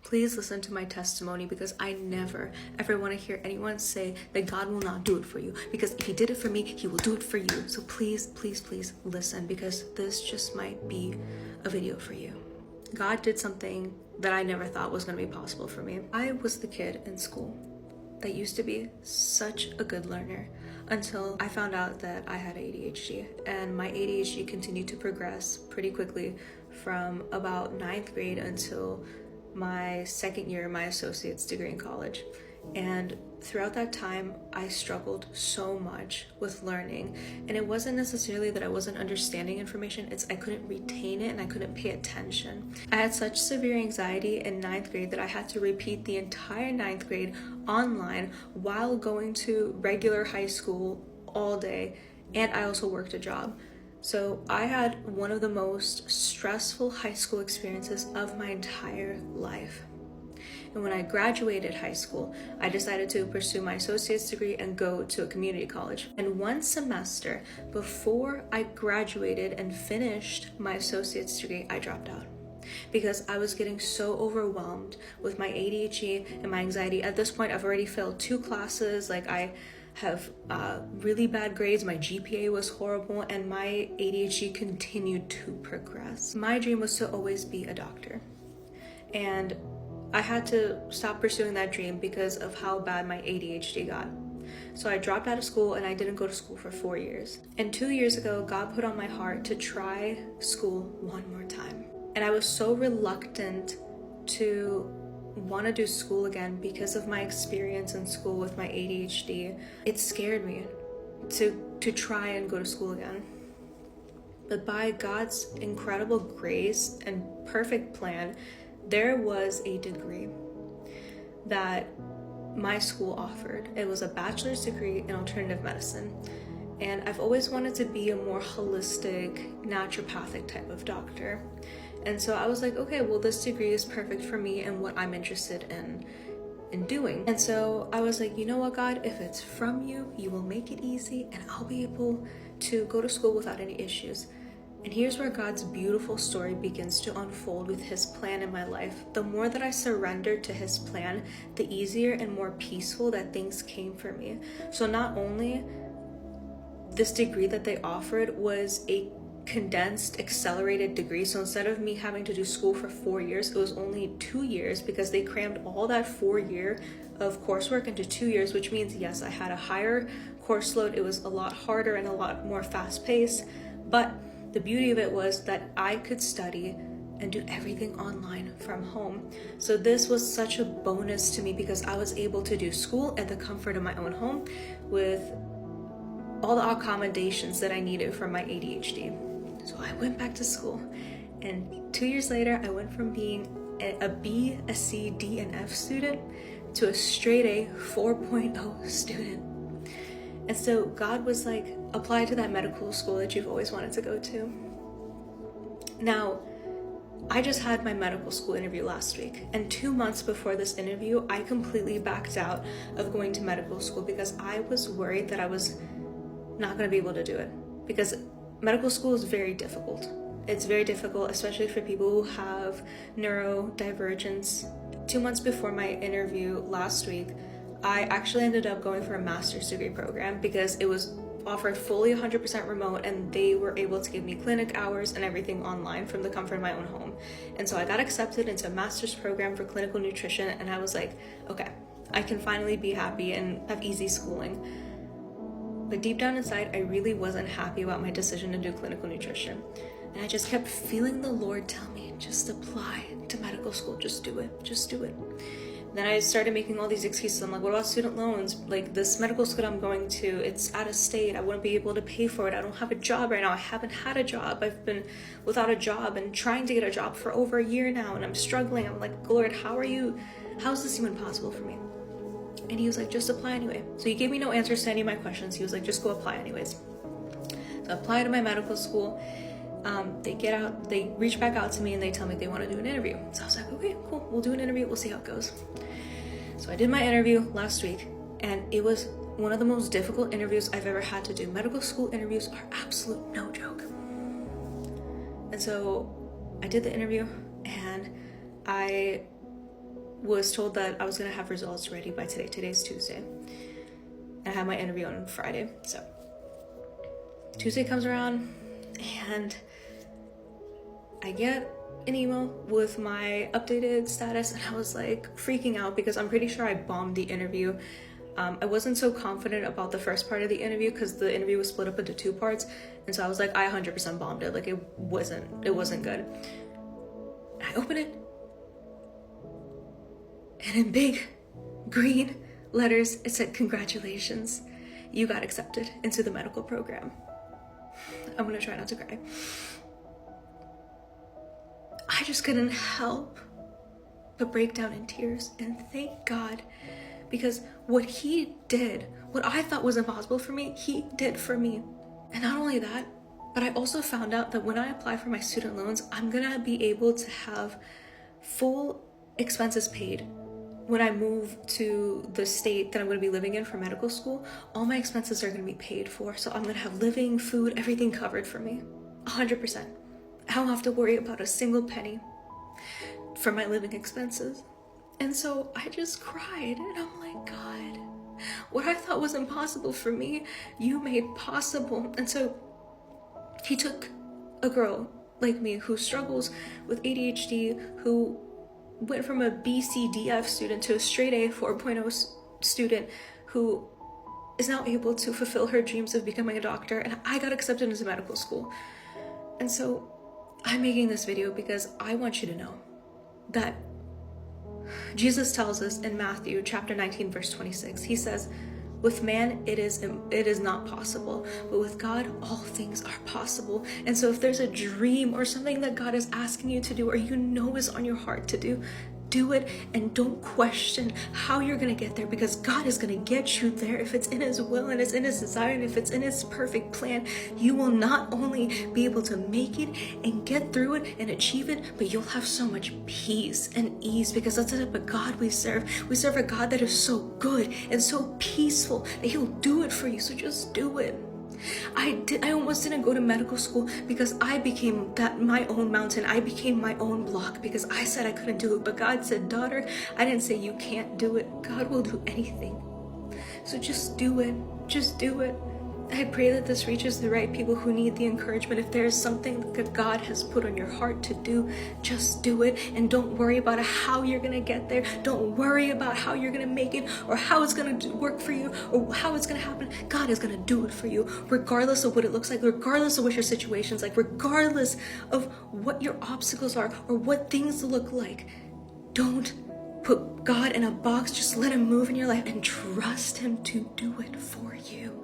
Please listen to my testimony, because I never ever want to hear anyone say that God will not do it for you, because if he did it for me, he will do it for you. So please, please, please listen, because this just might be a video for you. God did something that I never thought was going to be possible for me. I was the kid in school that used to be such a good learner until I found out that I had ADHD, and my ADHD continued to progress pretty quickly from about 9th grade until my second year of my associate's degree in college. And throughout that time, I struggled so much with learning. And it wasn't necessarily that I wasn't understanding information, it's I couldn't retain it and I couldn't pay attention. I had such severe anxiety in 9th grade that I had to repeat the entire 9th grade online while going to regular high school all day. And I also worked a job. So I had one of the most stressful high school experiences of my entire life. And when I graduated high school, I decided to pursue my associate's degree and go to a community college. And one semester before I graduated and finished my associate's degree, I dropped out because I was getting so overwhelmed with my ADHD and my anxiety. At this point, I've already failed 2 classes. I have really bad grades, my GPA was horrible, and my ADHD continued to progress. My dream was to always be a doctor, and I had to stop pursuing that dream because of how bad my ADHD got. So I dropped out of school and I didn't go to school for 4 years. And 2 years ago, God put on my heart to try school one more time. And I was so reluctant to want to do school again because of my experience in school with my ADHD. It scared me to try and go to school again. But by God's incredible grace and perfect plan, there was a degree that my school offered. It was a bachelor's degree in alternative medicine. And I've always wanted to be a more holistic, naturopathic type of doctor. And so I was like, okay, well, this degree is perfect for me and what I'm interested in doing. And so I was like, you know what, God, if it's from you, you will make it easy and I'll be able to go to school without any issues. And here's where God's beautiful story begins to unfold with his plan in my life. The more that I surrendered to his plan, the easier and more peaceful that things came for me. So not only this degree that they offered was a condensed, accelerated degree. So instead of me having to do school for 4 years, it was only 2 years because they crammed all that 4 year of coursework into 2 years, which means, yes, I had a higher course load. It was a lot harder and a lot more fast paced. But the beauty of it was that I could study and do everything online from home. So this was such a bonus to me because I was able to do school at the comfort of my own home with all the accommodations that I needed for my ADHD. So I went back to school, and 2 years later, I went from being a B, a C, D, and F student to a straight A 4.0 student. And so God was like, apply to that medical school that you've always wanted to go to. Now, I just had my medical school interview last week, and 2 months before this interview, I completely backed out of going to medical school because I was worried that I was not going to be able to do it, because medical school is very difficult. It's very difficult, especially for people who have neurodivergence. 2 months before my interview last week, I actually ended up going for a master's degree program because it was offered fully 100% remote, and they were able to give me clinic hours and everything online from the comfort of my own home. And so I got accepted into a master's program for clinical nutrition, and I was like, okay, I can finally be happy and have easy schooling. But deep down inside, I really wasn't happy about my decision to do clinical nutrition. And I just kept feeling the Lord tell me, just apply to medical school, just do it, just do it. Then I started making all these excuses. I'm like, what about student loans? Like, this medical school I'm going to, it's out of state. I wouldn't be able to pay for it. I don't have a job right now. I haven't had a job. I've been without a job and trying to get a job for over a year now, and I'm struggling. I'm like, Lord, how is this even possible for me? And he was like, just apply anyway. So he gave me no answers to any of my questions. He was like, just go apply anyways. So I applied to my medical school. They reach back out to me and they tell me they want to do an interview. So I was like, okay, cool, we'll do an interview, we'll see how it goes. So I did my interview last week, and it was one of the most difficult interviews I've ever had to do. Medical school interviews are absolute no joke. And so I did the interview, and I was told that I was gonna have results ready by today. Today's Tuesday. I have my interview on Friday. So Tuesday comes around and I get an email with my updated status, and I was like freaking out because I'm pretty sure I bombed the interview. I wasn't so confident about the first part of the interview because the interview was split up into 2 parts, and so I was like, I 100% bombed it. Like it wasn't good. I open it, and in big green letters it said, "Congratulations, you got accepted into the medical program." I'm gonna try not to cry. I just couldn't help but break down in tears and thank God, because what he did, what I thought was impossible for me, he did for me. And not only that, but I also found out that when I apply for my student loans, I'm gonna be able to have full expenses paid. When I move to the state that I'm gonna be living in for medical school, all my expenses are gonna be paid for. So I'm gonna have living, food, everything covered for me, 100%. I don't have to worry about a single penny for my living expenses. And so I just cried, and I'm like, God, what I thought was impossible for me, you made possible. And so he took a girl like me who struggles with ADHD, who went from a BCDF student to a straight A 4.0 student, who is now able to fulfill her dreams of becoming a doctor, and I got accepted into medical school. And so I'm making this video because I want you to know that Jesus tells us in Matthew chapter 19 verse 26, he says, with man it is not possible, but with God all things are possible. And so if there's a dream or something that God is asking you to do, or you know is on your heart to do it, and don't question how you're gonna get there, because God is gonna get you there if it's in his will and it's in his desire and if it's in his perfect plan. You will not only be able to make it and get through it and achieve it, but you'll have so much peace and ease, because that's the type of God we serve. We serve a God that is so good and so peaceful that he'll do it for you. So just do it. I almost didn't go to medical school because I became my own mountain. I became my own block because I said I couldn't do it. But God said, daughter, I didn't say you can't do it. God will do anything. So just do it. Just do it. I pray that this reaches the right people who need the encouragement. If there is something that God has put on your heart to do, just do it. And don't worry about how you're going to get there. Don't worry about how you're going to make it, or how it's going to work for you, or how it's going to happen. God is going to do it for you, regardless of what it looks like, regardless of what your situation's like, regardless of what your obstacles are or what things look like. Don't put God in a box. Just let him move in your life and trust him to do it for you.